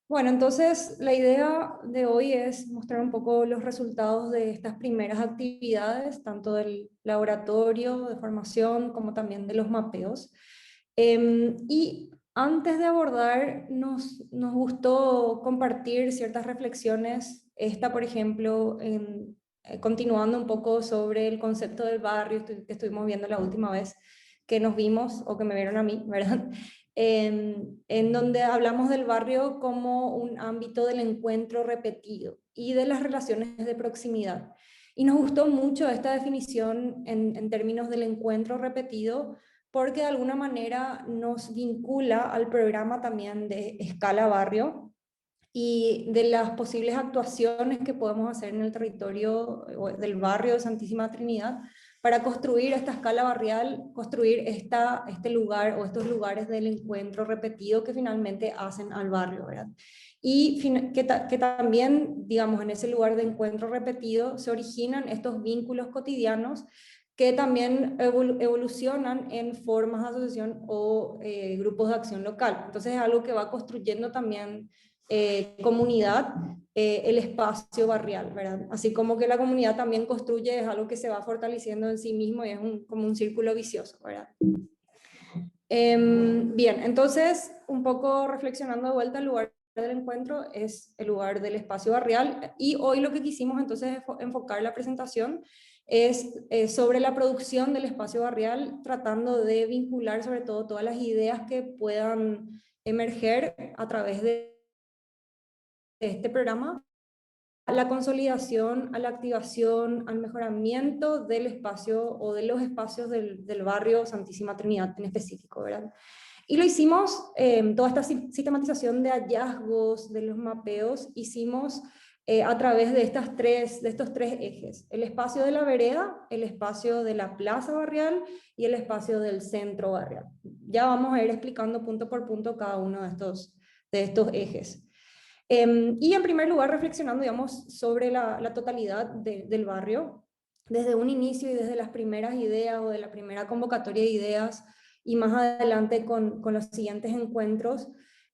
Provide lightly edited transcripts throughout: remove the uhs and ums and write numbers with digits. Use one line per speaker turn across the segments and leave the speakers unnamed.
Bueno, entonces la idea de hoy es mostrar un poco los resultados de estas primeras actividades, tanto del laboratorio de formación como también de los mapeos. Y antes de abordar, nos gustó compartir ciertas reflexiones. Esta, por ejemplo, continuando un poco sobre el concepto del barrio que estuvimos viendo la última vez que nos vimos o que me vieron a mí, ¿verdad? En donde hablamos del barrio como un ámbito del encuentro repetido y de las relaciones de proximidad. Y nos gustó mucho esta definición en términos del encuentro repetido, porque de alguna manera nos vincula al programa también de Escala Barrio y de las posibles actuaciones que podemos hacer en el territorio del barrio de Santísima Trinidad para construir esta escala barrial, construir este lugar o estos lugares del encuentro repetido que finalmente hacen al barrio, ¿verdad? Y que también, digamos, en ese lugar de encuentro repetido se originan estos vínculos cotidianos que también evolucionan en formas de asociación o grupos de acción local. Entonces es algo que va construyendo también comunidad, el espacio barrial, ¿verdad? Así como que la comunidad también construye, es algo que se va fortaleciendo en sí mismo y es como un círculo vicioso, ¿verdad? Bien, entonces, un poco reflexionando de vuelta, el lugar del encuentro es el lugar del espacio barrial y hoy lo que quisimos entonces enfocar la presentación es sobre la producción del espacio barrial, tratando de vincular sobre todo todas las ideas que puedan emerger a través de este programa, a la consolidación, a la activación, al mejoramiento del espacio o de los espacios del barrio Santísima Trinidad en específico, ¿verdad? Y lo hicimos, toda esta sistematización de hallazgos, de los mapeos, hicimos a través de estos tres ejes: el espacio de la vereda, el espacio de la plaza barrial y el espacio del centro barrial. Ya vamos a ir explicando punto por punto cada uno de estos ejes. Y en primer lugar, reflexionando, digamos, sobre la totalidad del barrio, desde un inicio y desde las primeras ideas o de la primera convocatoria de ideas y más adelante con los siguientes encuentros,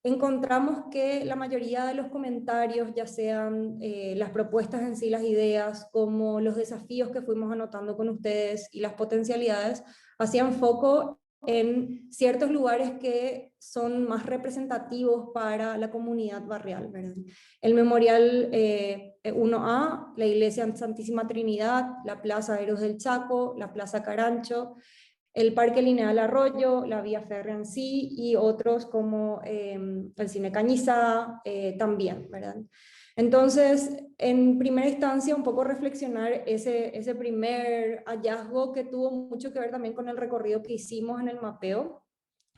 encontramos que la mayoría de los comentarios, ya sean las propuestas en sí, las ideas, como los desafíos que fuimos anotando con ustedes y las potencialidades, hacían foco en ciertos lugares que son más representativos para la comunidad barrial, ¿verdad? El Memorial 1A, la Iglesia Santísima Trinidad, la Plaza Héroes del Chaco, la Plaza Carancho, el Parque Lineal Arroyo, la Vía Férrea en sí y otros como el Cine Cañizá también, ¿verdad? Entonces, en primera instancia, un poco reflexionar ese primer hallazgo que tuvo mucho que ver también con el recorrido que hicimos en el mapeo,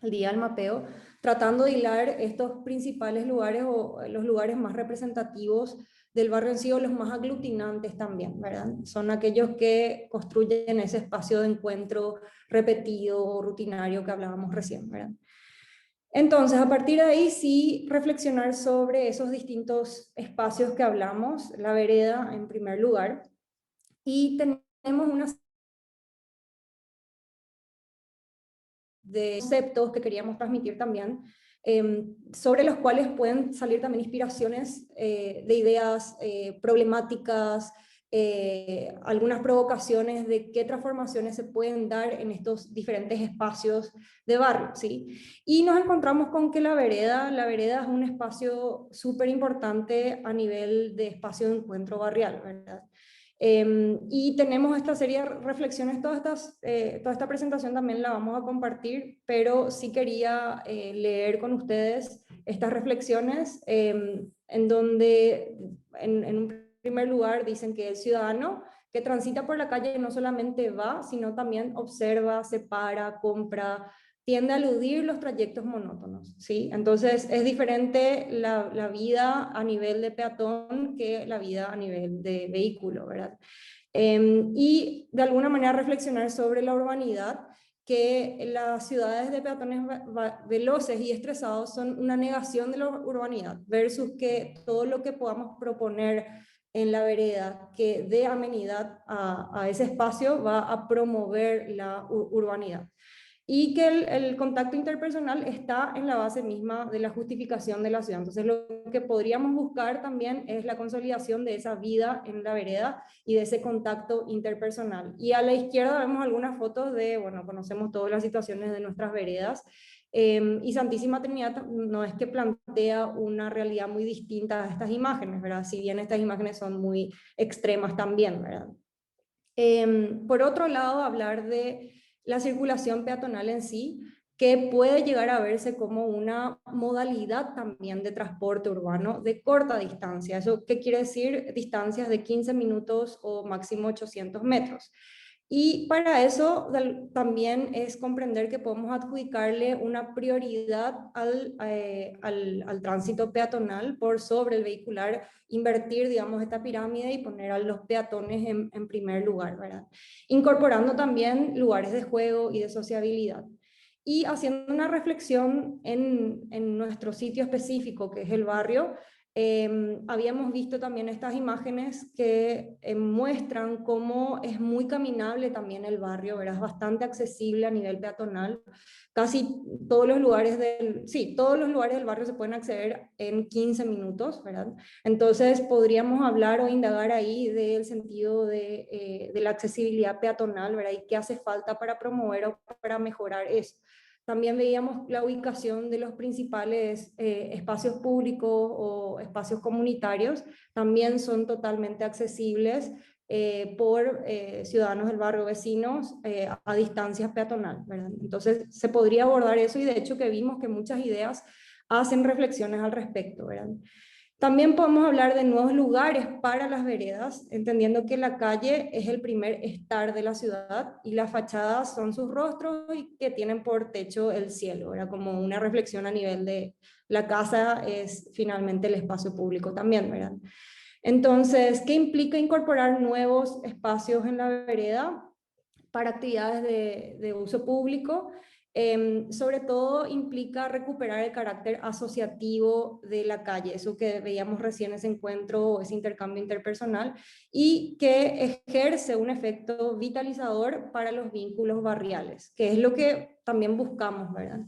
el día del mapeo, tratando de hilar estos principales lugares o los lugares más representativos del barrio en sí o los más aglutinantes también, ¿verdad? Son aquellos que construyen ese espacio de encuentro repetido o rutinario que hablábamos recién, ¿verdad? Entonces, a partir de ahí sí reflexionar sobre esos distintos espacios que hablamos, la vereda en primer lugar, y tenemos una de conceptos que queríamos transmitir también, sobre los cuales pueden salir también inspiraciones de ideas, problemáticas, algunas provocaciones de qué transformaciones se pueden dar en estos diferentes espacios de barrio, ¿sí? Y nos encontramos con que la vereda es un espacio súper importante a nivel de espacio de encuentro barrial, ¿verdad? Y tenemos esta serie de reflexiones, toda esta presentación también la vamos a compartir, pero sí quería leer con ustedes estas reflexiones en donde en un primer lugar dicen que el ciudadano que transita por la calle no solamente va, sino también observa, se para, compra, tiende a eludir los trayectos monótonos, ¿sí? Entonces es diferente la vida a nivel de peatón que la vida a nivel de vehículo, ¿verdad? Y de alguna manera reflexionar sobre la urbanidad, que las ciudades de peatones veloces y estresados son una negación de la urbanidad, versus que todo lo que podamos proponer en la vereda que dé amenidad a ese espacio va a promover la urbanidad. y que el contacto interpersonal está en la base misma de la justificación de la ciudad. Entonces lo que podríamos buscar también es la consolidación de esa vida en la vereda y de ese contacto interpersonal. Y a la izquierda vemos algunas fotos de, bueno, conocemos todas las situaciones de nuestras veredas, y Santísima Trinidad no es que plantea una realidad muy distinta a estas imágenes, ¿verdad? Si bien estas imágenes son muy extremas también, ¿verdad? Por otro lado, hablar de la circulación peatonal en sí, que puede llegar a verse como una modalidad también de transporte urbano de corta distancia. ¿Eso qué quiere decir? Distancias de 15 minutos o máximo 800 metros. Y para eso también es comprender que podemos adjudicarle una prioridad al tránsito peatonal por sobre el vehicular, invertir, digamos, esta pirámide y poner a los peatones en primer lugar, ¿verdad? Incorporando también lugares de juego y de sociabilidad. Y haciendo una reflexión en nuestro sitio específico, que es el barrio, habíamos visto también estas imágenes que muestran cómo es muy caminable también el barrio, ¿verdad? Es bastante accesible a nivel peatonal. Casi todos los lugares todos los lugares del barrio se pueden acceder en 15 minutos, ¿verdad? Entonces podríamos hablar o indagar ahí del sentido de la accesibilidad peatonal, ¿verdad? Y qué hace falta para promover o para mejorar eso. También veíamos la ubicación de los principales espacios públicos o espacios comunitarios, también son totalmente accesibles por ciudadanos del barrio, vecinos, a distancias peatonal, ¿verdad? Entonces se podría abordar eso y de hecho que vimos que muchas ideas hacen reflexiones al respecto, ¿verdad? También podemos hablar de nuevos lugares para las veredas, entendiendo que la calle es el primer estar de la ciudad y las fachadas son sus rostros y que tienen por techo el cielo. Era como una reflexión a nivel de la casa es finalmente el espacio público también, ¿verdad? Entonces, ¿qué implica incorporar nuevos espacios en la vereda para actividades de uso público? Sobre todo implica recuperar el carácter asociativo de la calle, eso que veíamos recién, ese encuentro, ese intercambio interpersonal, y que ejerce un efecto vitalizador para los vínculos barriales, que es lo que también buscamos, ¿verdad?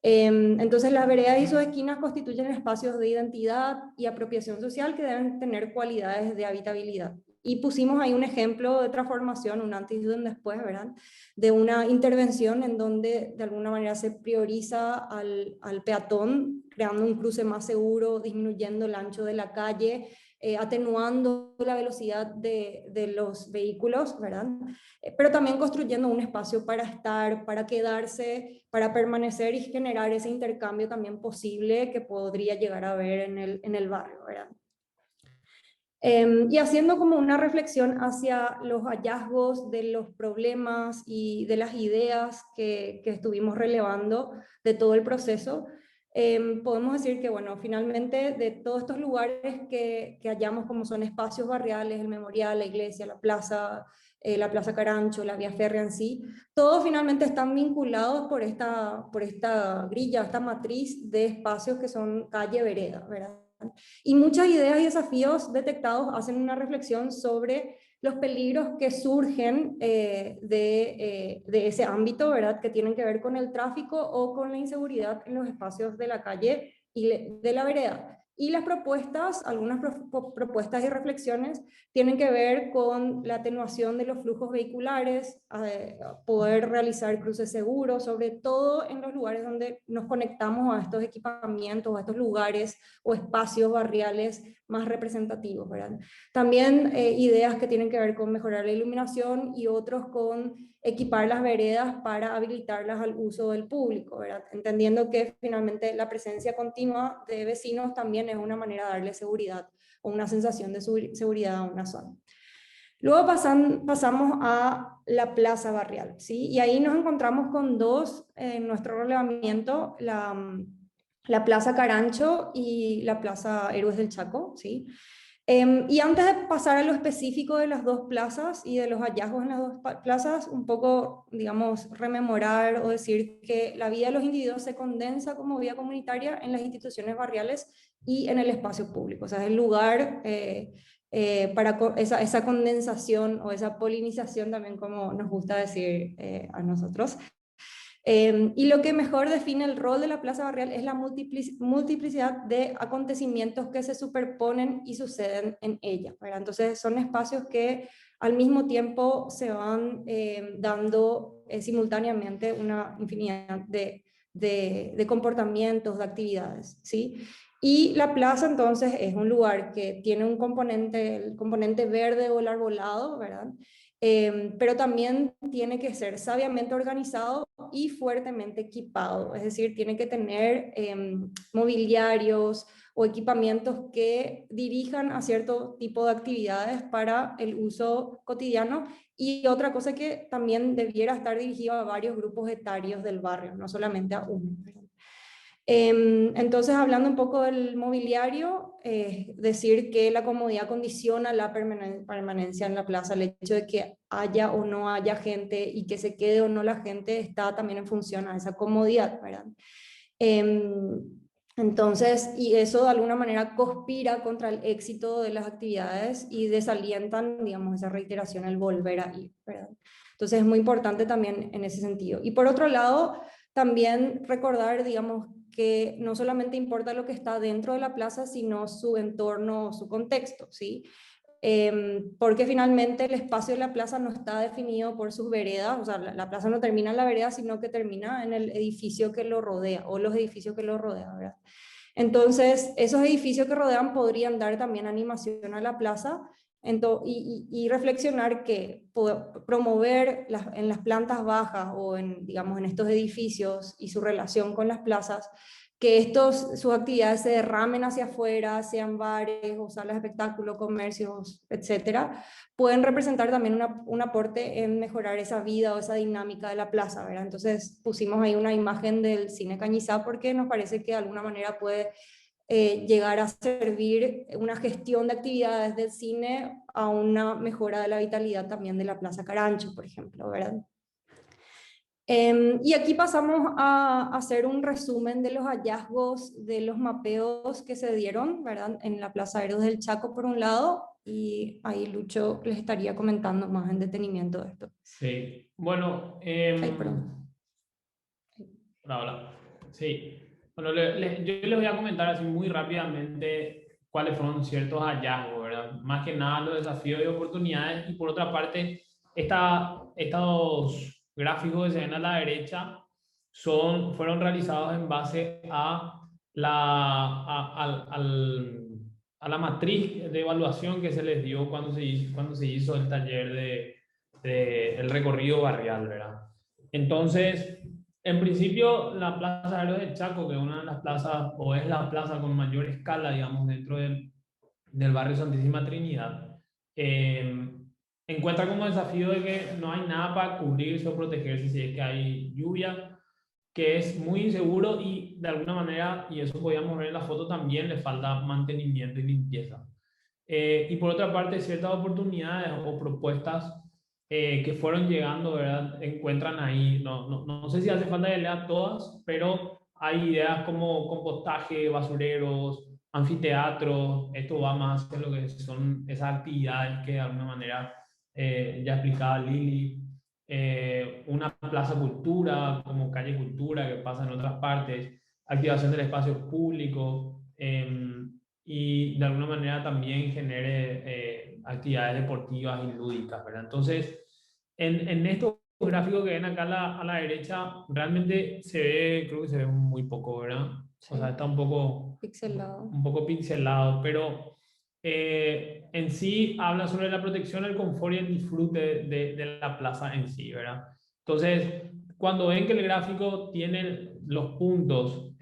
Entonces las veredas y sus esquinas constituyen espacios de identidad y apropiación social que deben tener cualidades de habitabilidad. Y pusimos ahí un ejemplo de transformación, un antes y un después, ¿verdad? De una intervención en donde de alguna manera se prioriza al peatón, creando un cruce más seguro, disminuyendo el ancho de la calle, atenuando la velocidad de los vehículos, ¿verdad? Pero también construyendo un espacio para estar, para quedarse, para permanecer y generar ese intercambio también posible que podría llegar a haber en el barrio, ¿verdad? Y haciendo como una reflexión hacia los hallazgos de los problemas y de las ideas que estuvimos relevando de todo el proceso, podemos decir que, bueno, finalmente de todos estos lugares que hallamos como son espacios barriales, el memorial, la iglesia, la Plaza Carancho, la vía férrea en sí, todos finalmente están vinculados por esta grilla, esta matriz de espacios que son calle vereda, ¿verdad? Y muchas ideas y desafíos detectados hacen una reflexión sobre los peligros que surgen de ese ámbito, ¿verdad? Que tienen que ver con el tráfico o con la inseguridad en los espacios de la calle y de la vereda. Y las propuestas, algunas propuestas y reflexiones tienen que ver con la atenuación de los flujos vehiculares, poder realizar cruces seguros, sobre todo en los lugares donde nos conectamos a estos equipamientos, a estos lugares o espacios barriales más representativos, ¿verdad? También ideas que tienen que ver con mejorar la iluminación y otros con equipar las veredas para habilitarlas al uso del público, ¿verdad? Entendiendo que finalmente la presencia continua de vecinos también es una manera de darle seguridad o una sensación de seguridad a una zona. Luego pasamos a la plaza barrial, ¿sí? Y ahí nos encontramos con dos en nuestro relevamiento, la Plaza Carancho y la Plaza Héroes del Chaco, ¿sí? Y antes de pasar a lo específico de las dos plazas y de los hallazgos en las dos plazas, un poco, digamos, rememorar o decir que la vida de los individuos se condensa como vida comunitaria en las instituciones barriales y en el espacio público. O sea, es el lugar para esa condensación o esa polinización también, como nos gusta decir a nosotros. Y lo que mejor define el rol de la plaza barrial es la multiplicidad de acontecimientos que se superponen y suceden en ella, ¿verdad? Entonces son espacios que al mismo tiempo se van dando simultáneamente una infinidad de comportamientos, de actividades, ¿sí? Y la plaza entonces es un lugar que tiene un componente, el componente verde o el arbolado, ¿verdad? Pero también tiene que ser sabiamente organizado y fuertemente equipado, es decir, tiene que tener mobiliarios o equipamientos que dirijan a cierto tipo de actividades para el uso cotidiano, y otra cosa que también debiera estar dirigido a varios grupos etarios del barrio, no solamente a uno. Entonces, hablando un poco del mobiliario, decir que la comodidad condiciona la permanencia en la plaza. El hecho de que haya o no haya gente y que se quede o no la gente está también en función a esa comodidad, ¿verdad? Entonces, y eso de alguna manera conspira contra el éxito de las actividades y desalientan, digamos, esa reiteración, el volver a ir, ¿verdad? Entonces, es muy importante también en ese sentido. Y por otro lado, también recordar, digamos, que no solamente importa lo que está dentro de la plaza, sino su entorno, su contexto, ¿sí? Porque finalmente el espacio de la plaza no está definido por sus veredas, o sea, la plaza no termina en la vereda, sino que termina en el edificio que lo rodea, o los edificios que lo rodean, ¿verdad? Entonces, esos edificios que rodean podrían dar también animación a la plaza, y reflexionar que promover en las plantas bajas o en, digamos, en estos edificios y su relación con las plazas, que sus actividades se derramen hacia afuera, sean bares o salas de espectáculo, comercios, etcétera, pueden representar también un aporte en mejorar esa vida o esa dinámica de la plaza, ¿verdad? Entonces pusimos ahí una imagen del cine Cañizá porque nos parece que de alguna manera puede llegar a servir una gestión de actividades del cine a una mejora de la vitalidad también de la Plaza Carancho, por ejemplo, ¿verdad? Y aquí pasamos a hacer un resumen de los hallazgos de los mapeos que se dieron, ¿verdad? En la Plaza Héroes del Chaco, por un lado, y ahí Lucho les estaría comentando más en detenimiento de esto.
Sí, bueno,
Ay, perdón.
hola, hola. Sí, bueno, yo les voy a comentar así muy rápidamente cuáles fueron ciertos hallazgos, ¿verdad? Más que nada los desafíos y oportunidades, y por otra parte, estos gráficos que se ven a la derecha fueron realizados en base a a la matriz de evaluación que se les dio cuando se hizo el taller el recorrido barrial, ¿verdad? Entonces, en principio, la Plaza Héroes del Chaco, que es una de las plazas, o es la plaza con mayor escala, digamos, dentro del barrio Santísima Trinidad, eh, encuentra como desafío de que no hay nada para cubrirse o protegerse si es que hay lluvia, que es muy inseguro y de alguna manera, y eso podíamos ver en la foto también, le falta mantenimiento y limpieza. Y por otra parte, ciertas oportunidades o propuestas que fueron llegando, ¿verdad? Encuentran ahí, no sé si hace falta que lea todas, pero hay ideas como compostaje, basureros, anfiteatros. Esto va más en lo que son esas actividades que de alguna manera ya explicaba Lili. Una plaza cultura, como calle cultura, que pasa en otras partes, activación del espacio público. Y de alguna manera también genere actividades deportivas y lúdicas, ¿verdad? Entonces, en estos gráficos que ven acá a la derecha, realmente se ve, creo que se ve muy poco, ¿verdad? O sea,
Sí,
está
pixelado.
un poco pixelado, pero en sí habla sobre la protección, el confort y el disfrute de la plaza en sí, ¿verdad? Entonces, cuando ven que el gráfico tiene los puntos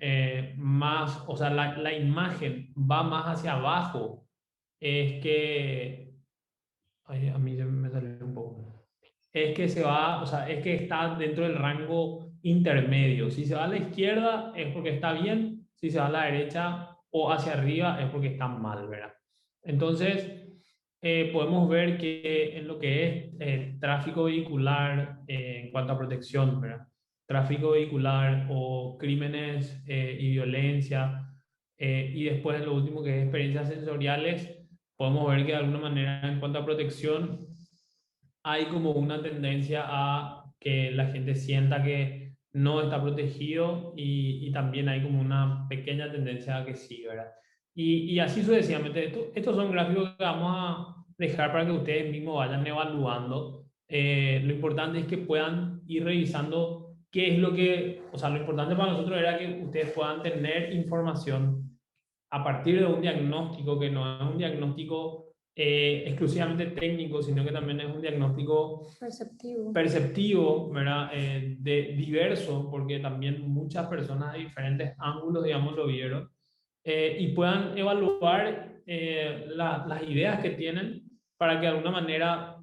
más, o sea, la imagen va más hacia abajo, es que, ay, a mí se me salió un poco, es que se va, o sea, es que está dentro del rango intermedio. Si se va a la izquierda es porque está bien, si se va a la derecha o hacia arriba es porque está mal, ¿verdad? Entonces, podemos ver que en lo que es tráfico vehicular, en cuanto a protección, ¿verdad? Tráfico vehicular o crímenes y violencia, y después en lo último que es experiencias sensoriales, podemos ver que de alguna manera en cuanto a protección hay como una tendencia a que la gente sienta que no está protegido y también hay como una pequeña tendencia a que sí, ¿verdad? Y así sucesivamente. Estos son gráficos que vamos a dejar para que ustedes mismos vayan evaluando. Lo importante es que puedan ir revisando qué es lo que, o sea, lo importante para nosotros era que ustedes puedan tener información a partir de un diagnóstico que no es un diagnóstico exclusivamente técnico, sino que también es un diagnóstico
Perceptivo.
perceptivo, ¿verdad? De diverso, porque también muchas personas de diferentes ángulos, digamos, lo vieron, y puedan evaluar las ideas que tienen para que de alguna manera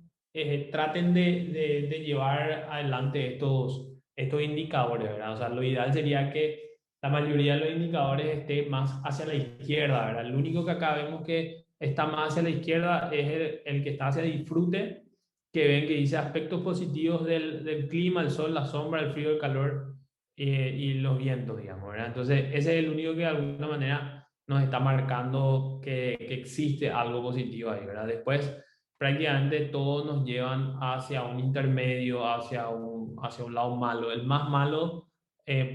traten de llevar adelante estos indicadores, ¿verdad? O sea, lo ideal sería que la mayoría de los indicadores esté más hacia la izquierda, ¿verdad? El único que acá vemos que está más hacia la izquierda es el que está hacia disfrute, que ven que dice aspectos positivos del clima, el sol, la sombra, el frío, el calor y los vientos, digamos, ¿verdad? Entonces, ese es el único que de alguna manera nos está marcando que existe algo positivo ahí, ¿verdad? Después, prácticamente todos nos llevan hacia un intermedio, hacia un lado malo. El más malo,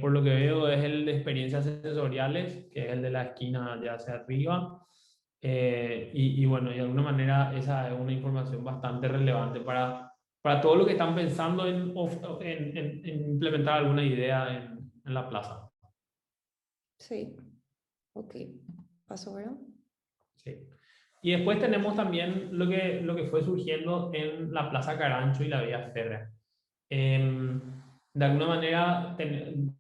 por lo que veo, es el de experiencias sensoriales, que es el de la esquina ya hacia arriba. Y bueno, y de alguna manera esa es una información bastante relevante para todo lo que están pensando en implementar alguna idea en la plaza.
Sí, ok. Paso, ¿verdad?
Sí. Y después tenemos también lo que fue surgiendo en la Plaza Carancho y la Vía Férrea. De alguna manera,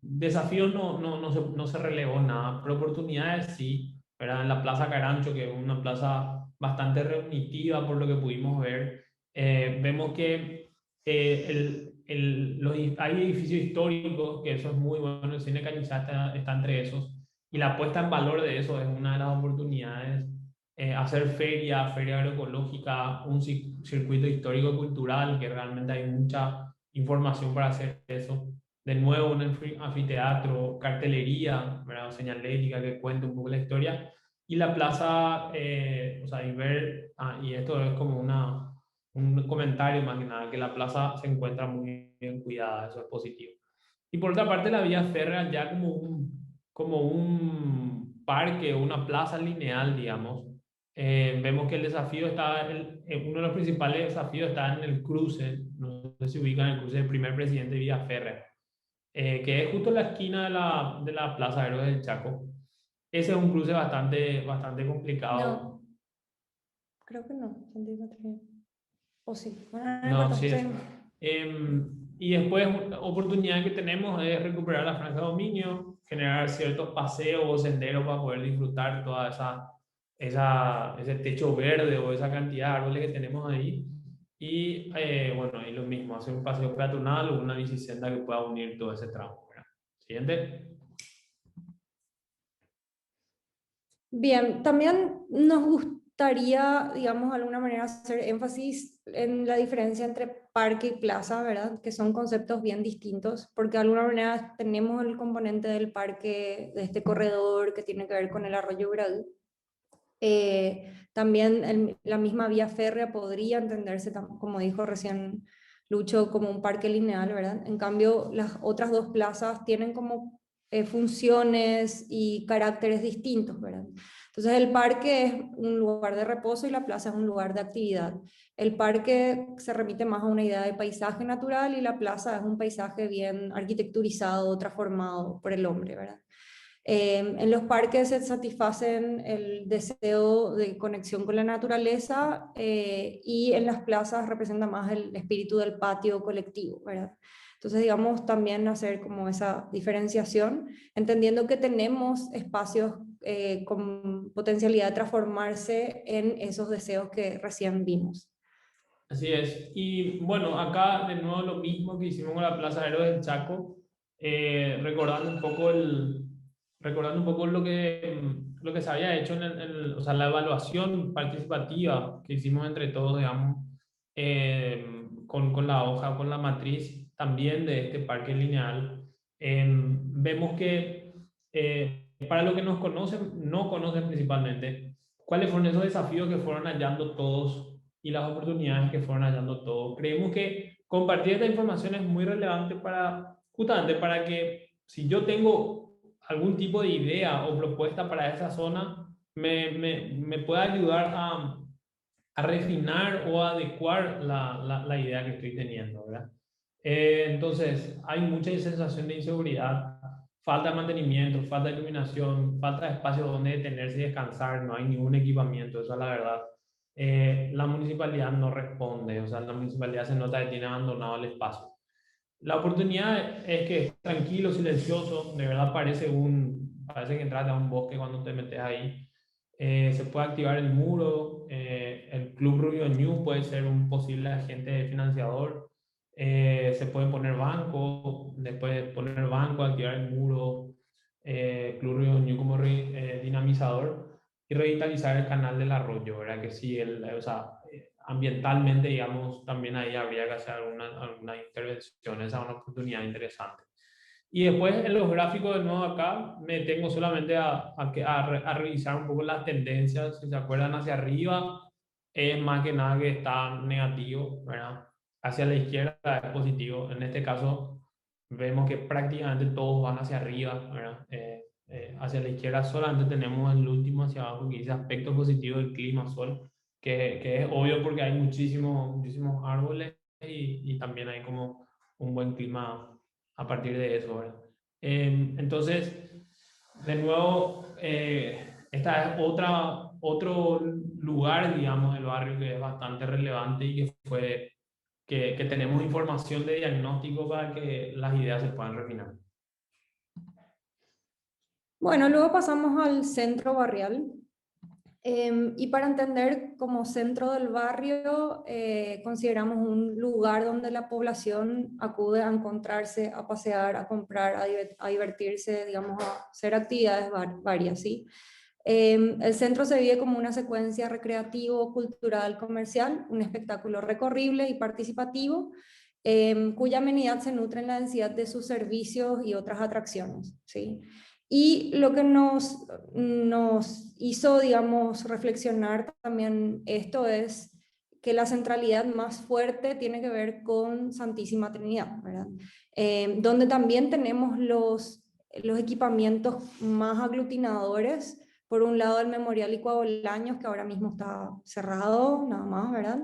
desafíos no se relevó nada, pero oportunidades sí, ¿verdad? En la Plaza Carancho, que es una plaza bastante reunitiva por lo que pudimos ver, vemos que hay edificios históricos, que eso es muy bueno, el Cine Cañizá está entre esos, y la puesta en valor de eso es una de las oportunidades. Hacer feria agroecológica, un circuito histórico-cultural, que realmente hay mucha información para hacer eso. De nuevo, un anfiteatro, cartelería, ¿verdad? Señalética que cuente un poco la historia. Y la plaza, o sea, y ver, y esto es como un comentario más que nada, que la plaza se encuentra muy bien cuidada, eso es positivo. Y por otra parte, la vía férrea ya como un parque, una plaza lineal, digamos. Vemos que el desafío está, uno de los principales desafíos está en el cruce, no sé si ubican el cruce del primer presidente de Vía Férrea, que es justo en la esquina de la Plaza Héroes del Chaco. Ese es un cruce bastante complicado.
No, creo que no. O sí. Bueno, no
No,
importa.
sí es.
Sí.
Y después, oportunidad que tenemos es recuperar la franja de dominio, generar ciertos paseos o senderos para poder disfrutar toda ese techo verde o esa cantidad de árboles que tenemos ahí. Y bueno, y lo mismo, hacer un paseo peatonal o una bicicenda que pueda unir todo ese tramo, ¿verdad? Siguiente.
Bien, también nos gustaría, digamos, de alguna manera hacer énfasis en la diferencia entre parque y plaza, ¿verdad? Que son conceptos bien distintos, porque de alguna manera tenemos el componente del parque, de este corredor que tiene que ver con el arroyo Gradú. También la misma vía férrea podría entenderse, como dijo recién Lucho, como un parque lineal, ¿verdad? En cambio, las otras dos plazas tienen como funciones y caracteres distintos, ¿verdad? Entonces el parque es un lugar de reposo y la plaza es un lugar de actividad. El parque se remite más a una idea de paisaje natural y la plaza es un paisaje bien arquitecturizado, transformado por el hombre, ¿verdad? En los parques se satisfacen el deseo de conexión con la naturaleza y en las plazas representa más el espíritu del patio colectivo, ¿verdad? Entonces, digamos, también hacer como esa diferenciación, entendiendo que tenemos espacios con potencialidad de transformarse en esos deseos que recién vimos.
Así es. Y bueno, acá de nuevo lo mismo que hicimos con la Plaza Héroes del Chaco, recordando un poco lo que se había hecho o sea, la evaluación participativa que hicimos entre todos, digamos, con la hoja, con la matriz también de este parque lineal. Vemos que para los que no conocen principalmente, ¿cuáles fueron esos desafíos que fueron hallando todos y las oportunidades que fueron hallando todos? Creemos que compartir esta información es muy relevante para justamente para que si yo tengo algún tipo de idea o propuesta para esa zona, me pueda ayudar a refinar o a adecuar la idea que estoy teniendo, ¿verdad? Entonces, hay mucha sensación de inseguridad, falta de mantenimiento, falta de iluminación, falta de espacio donde detenerse y descansar, no hay ningún equipamiento, eso es la verdad. La municipalidad no responde, o sea, la municipalidad se nota que tiene abandonado el espacio. La oportunidad es que es tranquilo, silencioso, de verdad parece que entras a un bosque cuando te metes ahí. Se puede activar el muro, el Club Rubio Ñu puede ser un posible agente financiador. Se puede poner banco, después de poner banco, activar el muro, Club Rubio Ñu como dinamizador y revitalizar el canal del arroyo, ¿verdad? Que sí, o sea, ambientalmente, digamos, también ahí habría que hacer alguna intervención, esa es una oportunidad interesante. Y después en los gráficos de nuevo acá me tengo solamente a revisar un poco las tendencias, si se acuerdan hacia arriba, es más que nada que está negativo, ¿verdad? Hacia la izquierda es positivo, en este caso vemos que prácticamente todos van hacia arriba, ¿verdad? Hacia la izquierda solamente tenemos el último hacia abajo que dice aspecto positivo del clima, sol, que es obvio porque hay muchísimos árboles y también hay como un buen clima a partir de eso, ¿verdad? Entonces, de nuevo, esta es otro lugar, digamos, del barrio que es bastante relevante y que tenemos información de diagnóstico para que las ideas se puedan refinar.
Bueno, luego pasamos al centro barrial. Y para entender como centro del barrio, consideramos un lugar donde la población acude a encontrarse, a pasear, a comprar, a divertirse, digamos, a hacer actividades varias, ¿sí? El centro se vive como una secuencia recreativo, cultural, comercial, un espectáculo recorrible y participativo, cuya amenidad se nutre en la densidad de sus servicios y otras atracciones, ¿sí? Y lo que nos hizo, digamos, reflexionar también esto es que la centralidad más fuerte tiene que ver con Santísima Trinidad, ¿verdad? Donde también tenemos los equipamientos más aglutinadores. Por un lado, el Memorial Icuá Bolaños, que ahora mismo está cerrado, nada más, ¿verdad?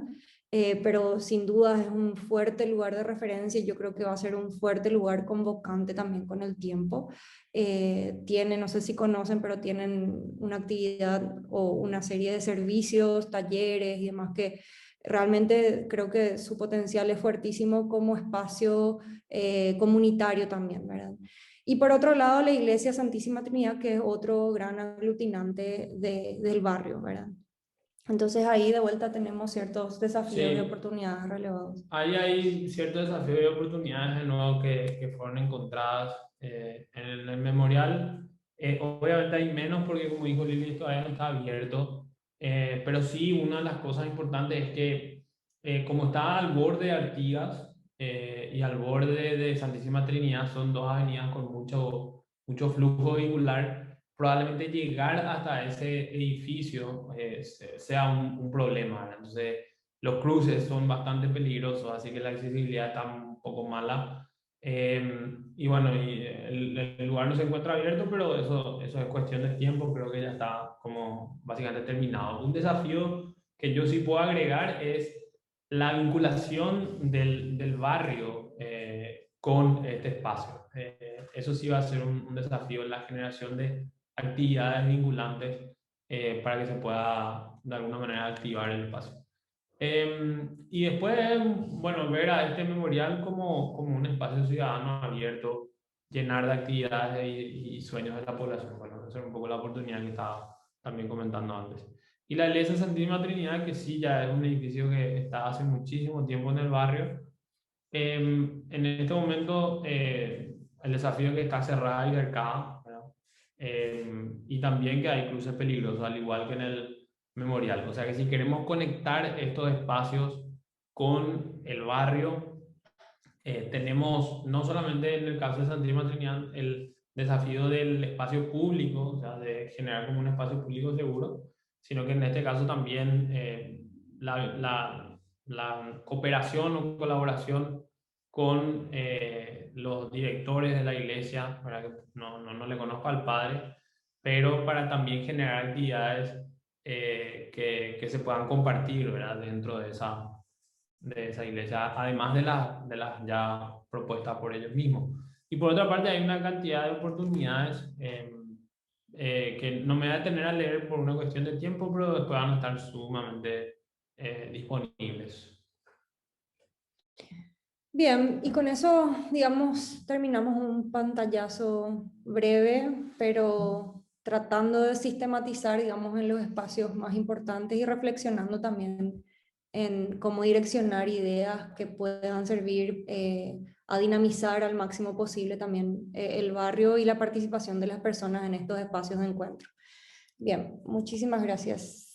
Pero sin duda es un fuerte lugar de referencia y yo creo que va a ser un fuerte lugar convocante también con el tiempo. No sé si conocen, pero tienen una actividad o una serie de servicios, talleres y demás que realmente creo que su potencial es fuertísimo como espacio comunitario también, ¿verdad? Y por otro lado, la Iglesia Santísima Trinidad, que es otro gran aglutinante del barrio, ¿verdad? Entonces ahí de vuelta tenemos ciertos desafíos y
Sí,
oportunidades relevados.
ahí hay ciertos desafíos y oportunidades de nuevo que fueron encontradas en el memorial. Obviamente hay menos porque, como dijo Lili, todavía no está abierto. Pero sí, una de las cosas importantes es que, como está al borde de Artigas y al borde de Santísima Trinidad, son dos avenidas con mucho flujo vehicular, probablemente llegar hasta ese edificio sea un problema, ¿verdad? Entonces, los cruces son bastante peligrosos, así que la accesibilidad está un poco mala. Y bueno, el lugar no se encuentra abierto, pero eso es cuestión de tiempo, creo que ya está como básicamente terminado. Un desafío que yo sí puedo agregar es la vinculación del barrio con este espacio. Eso sí va a ser un desafío, la generación de actividades vinculantes para que se pueda de alguna manera activar el espacio. Y después, bueno, ver a este memorial como un espacio ciudadano abierto, llenar de actividades y sueños de la población. Bueno, esa es un poco la oportunidad que estaba también comentando antes. Y la Iglesia Santísima Trinidad, que sí, ya es un edificio que está hace muchísimo tiempo en el barrio. En este momento, el desafío es que está cerrada y cercada, ¿verdad? Y también que hay cruces peligrosos, al igual que en el memorial. O sea que si queremos conectar estos espacios con el barrio, tenemos no solamente en el caso de Santísima Trinidad el desafío del espacio público, o sea, de generar como un espacio público seguro, sino que en este caso también la cooperación o colaboración con los directores de la iglesia, para que no le conozco al padre, pero para también generar actividades que se puedan compartir, ¿verdad? Dentro de esa iglesia, además de las ya propuestas por ellos mismos. Y por otra parte, hay una cantidad de oportunidades que no me voy a detener a leer por una cuestión de tiempo, pero después van a estar sumamente disponibles.
Bien, y con eso, digamos, terminamos un pantallazo breve, pero tratando de sistematizar, digamos, en los espacios más importantes y reflexionando también en cómo direccionar ideas que puedan servir a dinamizar al máximo posible también el barrio y la participación de las personas en estos espacios de encuentro. Bien, muchísimas gracias.